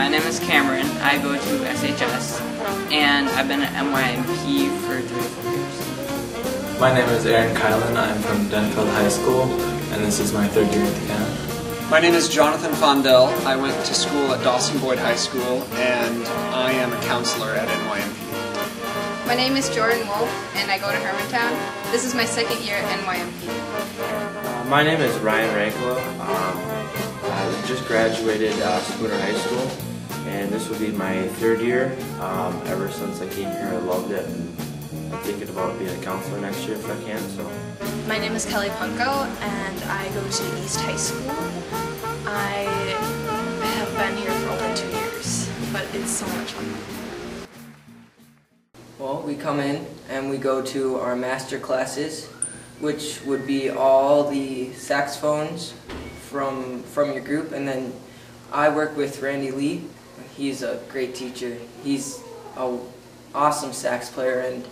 My name is Cameron. I go to SHS, and I've been at N.Y.M.P for 3 or 4 years. My name is Aaron Kylan. I'm from Denfeld High School, and this is my 3rd year at the camp. My name is Jonathan Fondell. I went to school at Dawson Boyd High School, and I am a counselor at N.Y.M.P. My name is Jordan Wolf, and I go to Hermantown. This is my 2nd year at N.Y.M.P. My name is Ryan Rankla. I just graduated Spooner High School, and this will be my 3rd year. Ever since I came here, I loved it, and I'm thinking about being a counselor next year if I can. So, my name is Kelly Punko, and I go to East High School. I have been here for over 2 years, but it's so much fun. Well, we come in and we go to our master classes, which would be all the saxophones from your group, and then I work with Randy Lee. He's a great teacher. He's an awesome sax player, and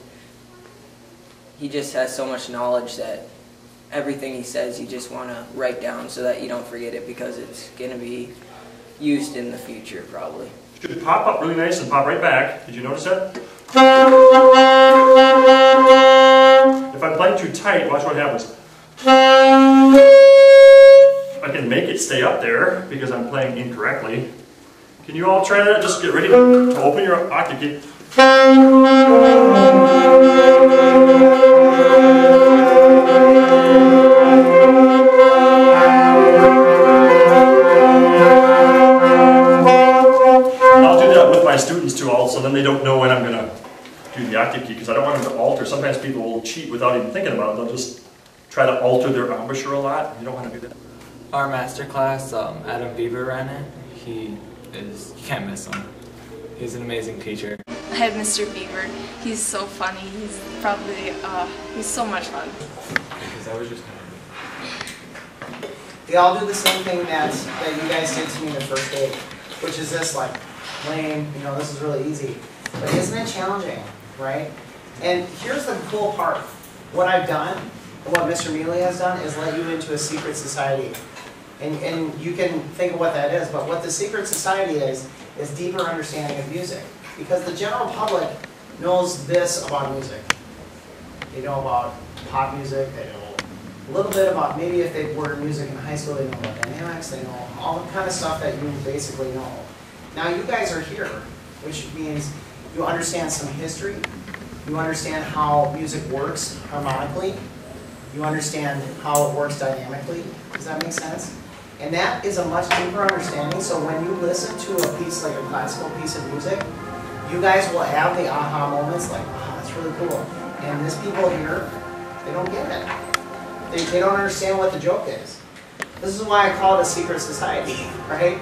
he just has so much knowledge that everything he says you just want to write down so that you don't forget it, because it's going to be used in the future probably. It should pop up really nice and pop right back. Did you notice that? If I play too tight, watch what happens. I can make it stay up there because I'm playing incorrectly. Can you all try that? Just get ready to open your octave key. I'll do that with my students too also, then they don't know when I'm going to do the octave key, because I don't want them to alter. Sometimes people will cheat without even thinking about it. They'll just try to alter their embouchure a lot. You don't want to do that. Our master class, Adam Bieber ran it. You can't miss him. He's an amazing teacher. I had Mr. Beaver. He's so funny. He's probably, he's so much fun. Because I was just They all do the same thing that you guys did to me in the first day, which is this, like, lame, you know, this is really easy. But isn't it challenging, right? And here's the cool part. What I've done, what Mr. Mealy has done, is let you into a secret society. And you can think of what that is, but what the secret society is deeper understanding of music. Because the general public knows this about music. They know about pop music, they know a little bit about, maybe if they were in music in high school, they know about dynamics, they know all the kind of stuff that you basically know. Now you guys are here, which means you understand some history, you understand how music works harmonically, you understand how it works dynamically. Does that make sense? And that is a much deeper understanding, so when you listen to a piece like a classical piece of music, you guys will have the aha moments like, wow, that's really cool. And these people here, they don't get it. They don't understand what the joke is. This is why I call it a secret society, right?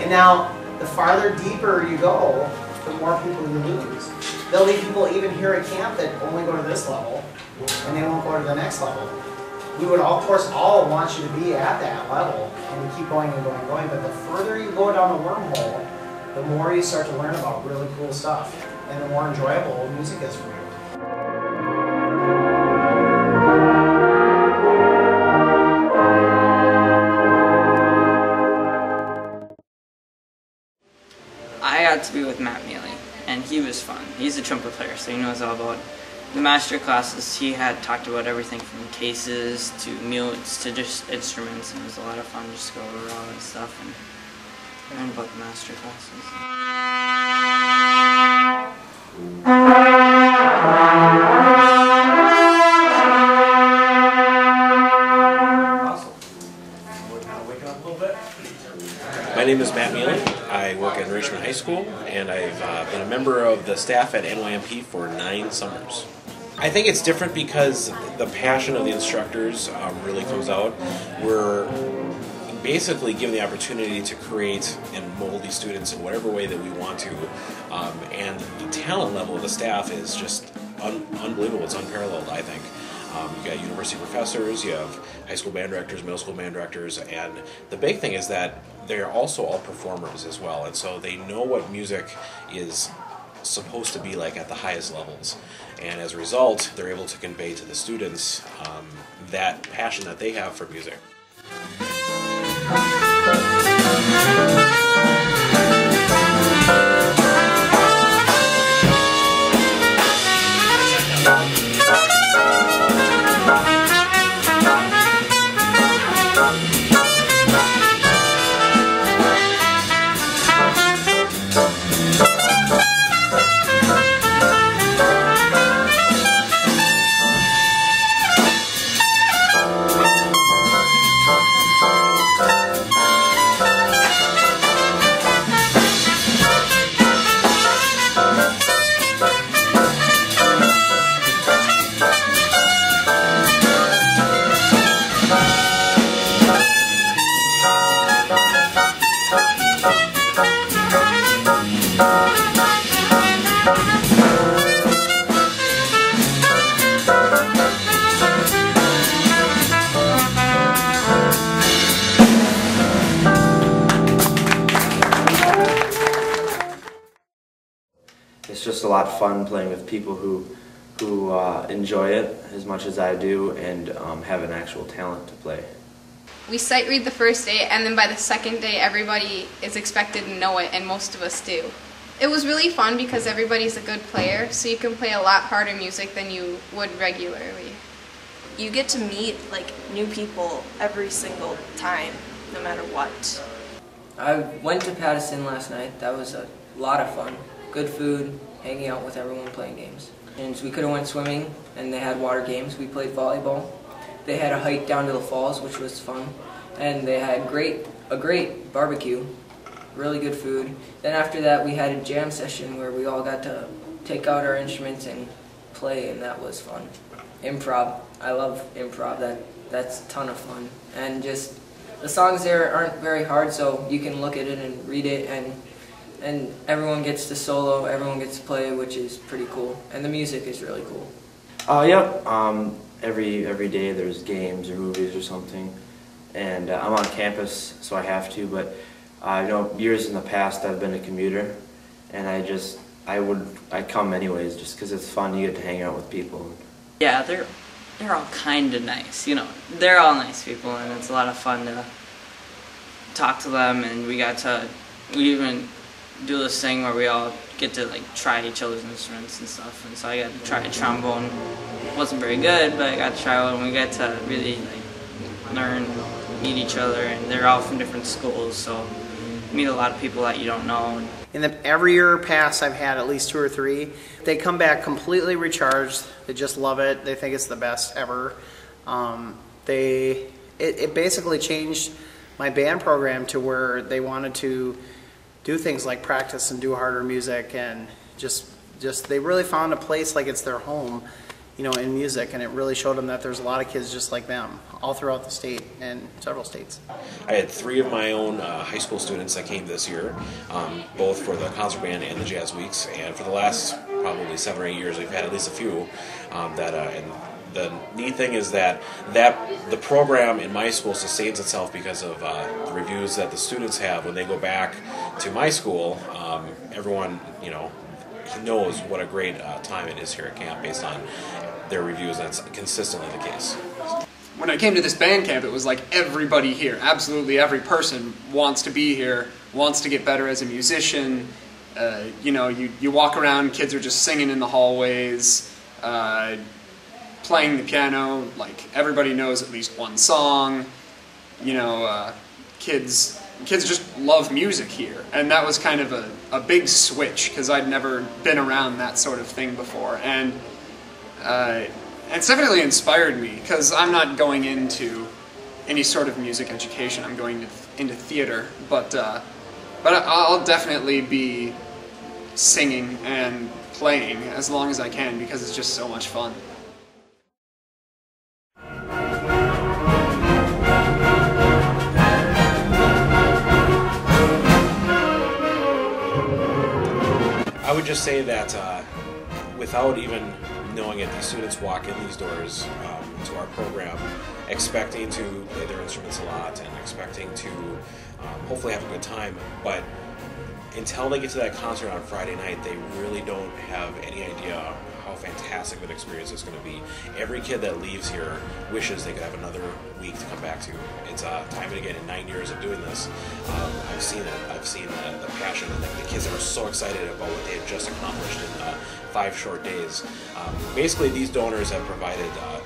And now, the farther deeper you go, the more people you lose. There'll be people even here at camp that only go to this level, and they won't go to the next level. We would, of course, all want you to be at that level, and you keep going and going and going, but the further you go down the wormhole, the more you start to learn about really cool stuff, and the more enjoyable music is for you. I got to be with Matt Mealy, and he was fun. He's a trumpet player, so he knows all about the master classes. He had talked about everything from cases to mutes to just instruments, and it was a lot of fun just to go over all that stuff and learn about the master classes. Waking up a little bit. My name is Matt Mealy. I work at Richmond High School, and I've been a member of the staff at N.Y.M.P for 9 summers. I think it's different because the passion of the instructors really comes out. We're basically given the opportunity to create and mold these students in whatever way that we want to, and the talent level of the staff is just unbelievable. It's unparalleled, I think. You've got university professors, you have high school band directors, middle school band directors, and the big thing is that they're also all performers as well, and so they know what music is supposed to be like at the highest levels, and as a result they're able to convey to the students that passion that they have for music. fun playing with people who enjoy it as much as I do and have an actual talent to play. We sight read the first day, and then by the second day everybody is expected to know it, and most of us do. It was really fun because everybody's a good player, so you can play a lot harder music than you would regularly. You get to meet like new people every single time, no matter what. I went to Pattison last night. That was a lot of fun. Good food, hanging out with everyone, playing games. And we could have went swimming, and they had water games. We played volleyball. They had a hike down to the falls, which was fun. And they had a great barbecue, really good food. Then after that, we had a jam session where we all got to take out our instruments and play, and that was fun. Improv. I love improv. That's a ton of fun. And just the songs there aren't very hard, so you can look at it and read it, and everyone gets to solo, everyone gets to play, which is pretty cool. And the music is really cool. Yep. Every day there's games or movies or something, and I'm on campus, so I have to. But you know, years in the past I've been a commuter, and I come anyways just because it's fun. You get to hang out with people. Yeah, they're all kind of nice. You know, they're all nice people, and it's a lot of fun to talk to them. And we even do this thing where we all get to like try each other's instruments and stuff. And so I got to try a trombone. It wasn't very good, but I got to try one. And we got to really like learn, meet each other, and they're all from different schools, so you meet a lot of people that you don't know. In every year past, I've had at least 2 or 3. They come back completely recharged. They just love it. They think it's the best ever. It basically changed my band program to where they wanted to do things like practice and do harder music, and just they really found a place like it's their home, you know, in music, and it really showed them that there's a lot of kids just like them all throughout the state and several states. I had 3 of my own high school students that came this year, both for the concert band and the jazz weeks, and for the last probably 7 or 8 years we've had at least a few and the neat thing is that the program in my school sustains itself because of the reviews that the students have when they go back to my school. Everyone, you know, knows what a great time it is here at camp based on their reviews, and that's consistently the case. When I came to this band camp, it was like everybody here, absolutely every person wants to be here, wants to get better as a musician. You know, you walk around, kids are just singing in the hallways, playing the piano, like everybody knows at least one song. You know, kids just love music here, and that was kind of a big switch because I'd never been around that sort of thing before, and it's definitely inspired me because I'm not going into any sort of music education. I'm going into theater, but I'll definitely be singing and playing as long as I can because it's just so much fun. I would just say that without even knowing it, these students walk in these doors to our program expecting to play their instruments a lot and expecting to hopefully have a good time, but until they get to that concert on Friday night, they really don't have any idea how fantastic of an experience it's going to be. Every kid that leaves here wishes they could have another week to come back to. It's time and again in 9 years of doing this. I've seen it. I've seen the passion, and the kids are so excited about what they have just accomplished in 5 short days. Basically, these donors have provided a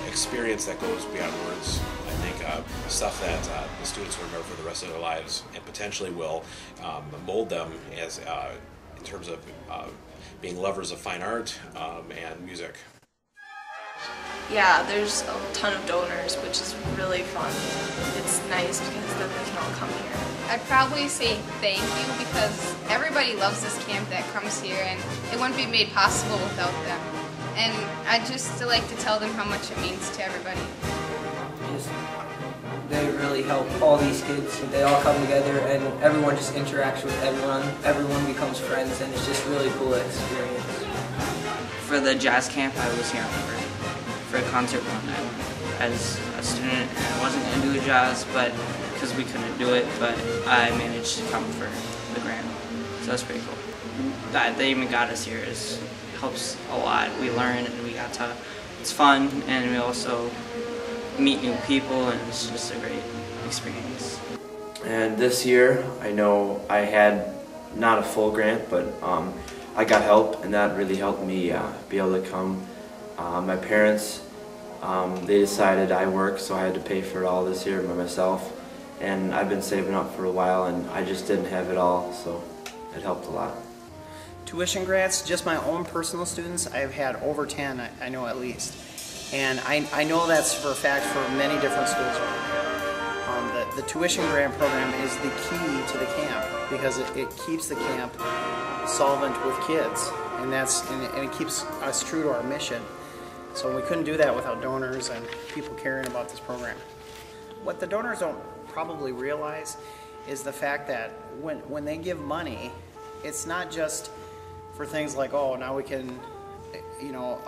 experience that goes beyond words. I think stuff that the students will remember for the rest of their lives, and potentially will mold them as in terms of being lovers of fine art and music. Yeah, there's a ton of donors, which is really fun. It's nice because then they can all come here. I'd probably say thank you because everybody loves this camp that comes here, and it wouldn't be made possible without them. And I'd just like to tell them how much it means to everybody. They really help all these kids. They all come together and everyone just interacts with everyone. Everyone becomes friends, and it's just a really cool experience. For the jazz camp, I was here for a concert one night as a student, and I wasn't going to do jazz, but because we couldn't do it, but I managed to come for the grant, so that's pretty cool. that they even got us here helps a lot. We learn and it's fun, and we also meet new people, and it's just a great experience. And this year, I know I had not a full grant, but I got help, and that really helped me be able to come. My parents, they decided I work, so I had to pay for it all this year by myself. And I've been saving up for a while, and I just didn't have it all, so it helped a lot. Tuition grants, just my own personal students, I've had over 10, I know at least. And I know that's for a fact for many different schools around here. The tuition grant program is the key to the camp because it keeps the camp solvent with kids, and it keeps us true to our mission. So we couldn't do that without donors and people caring about this program. What the donors don't probably realize is the fact that when they give money, it's not just for things like, oh, now we can,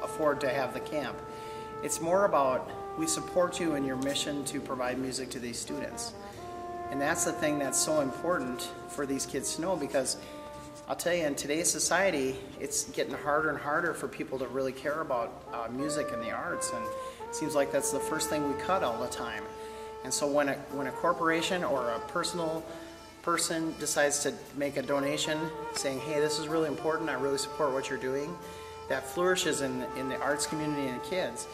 afford to have the camp. It's more about, we support you in your mission to provide music to these students. And that's the thing that's so important for these kids to know, because I'll tell you, in today's society, it's getting harder and harder for people to really care about music and the arts, and it seems like that's the first thing we cut all the time. And so when a corporation or a personal person decides to make a donation saying, hey, this is really important, I really support what you're doing, that flourishes in the arts community and the kids.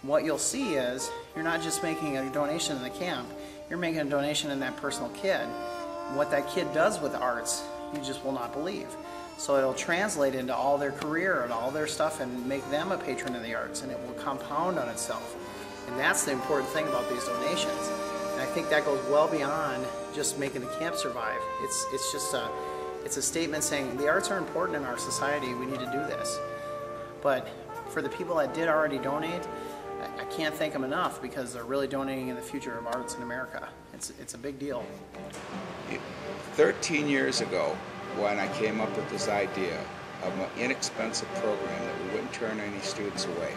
What you'll see is you're not just making a donation in the camp, you're making a donation in that personal kid. What that kid does with arts, you just will not believe. So it'll translate into all their career and all their stuff and make them a patron of the arts, and it will compound on itself. And that's the important thing about these donations. And I think that goes well beyond just making the camp survive. It's a statement saying the arts are important in our society, we need to do this. But for the people that did already donate, I can't thank them enough, because they're really donating in the future of arts in America. It's a big deal. 13 years ago, when I came up with this idea of an inexpensive program that we wouldn't turn any students away,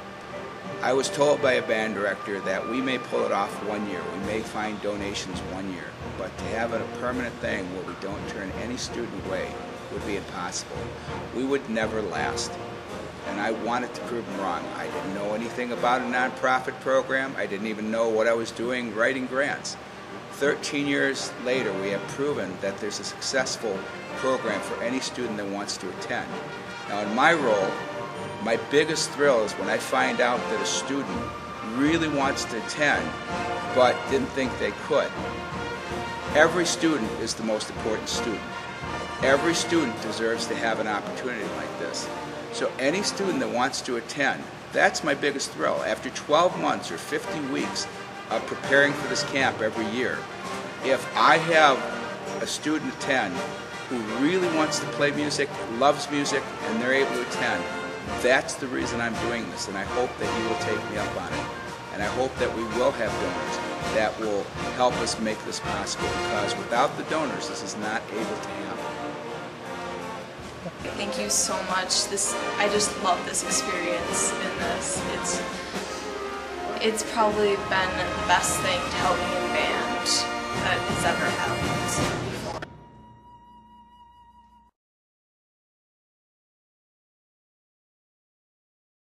I was told by a band director that we may pull it off 1 year, we may find donations 1 year, but to have it a permanent thing where we don't turn any student away would be impossible. We would never last. And I wanted to prove them wrong. I didn't know anything about a nonprofit program. I didn't even know what I was doing writing grants. 13 years later, we have proven that there's a successful program for any student that wants to attend. Now, in my role, my biggest thrill is when I find out that a student really wants to attend but didn't think they could. Every student is the most important student. Every student deserves to have an opportunity like this. So any student that wants to attend, that's my biggest thrill. After 12 months or 50 weeks of preparing for this camp every year, if I have a student attend who really wants to play music, loves music, and they're able to attend, that's the reason I'm doing this, and I hope that you will take me up on it. And I hope that we will have donors that will help us make this possible, because without the donors, this is not able to happen. Thank you so much. I just love this experience in this. It's probably been the best thing to help me in band that has ever happened.